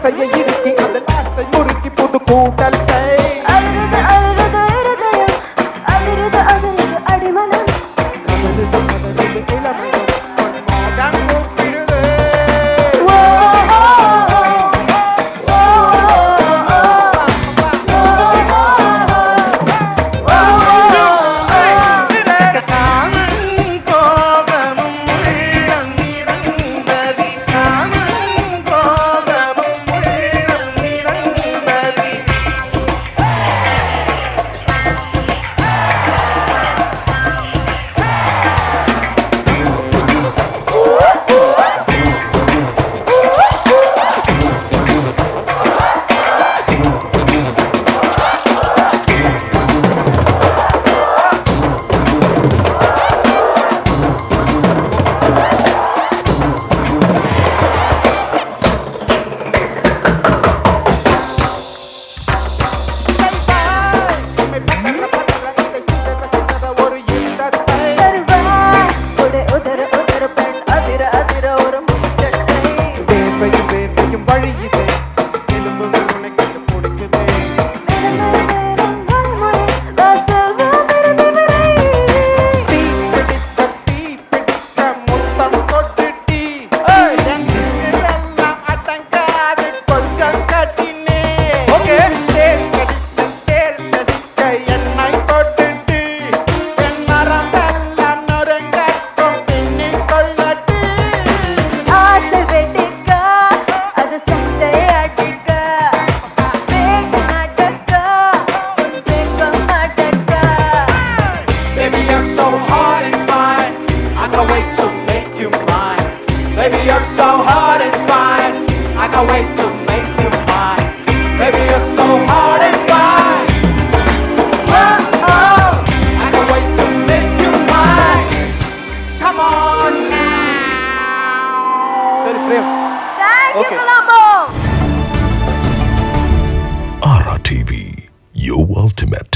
தசையை இறுக்கி அதில் ஆசை முறுக்கி புது கூட்டல் செய். அதிருது அதிருது இருதயம், அதிருது அதிருது அடிமனம், கதறுது கதறுது இளமையும் பொன்மோகம் கூப்பிடுது. ஓ ஓ ஓ Baby, you're so hard and fine. I can't wait to make you mine. Baby, you're so hard and fine. Oh, oh, I can't wait to make you mine. Come on now. Sorry, Prem. Thank you, Okay. Colombo. Ara TV, your ultimate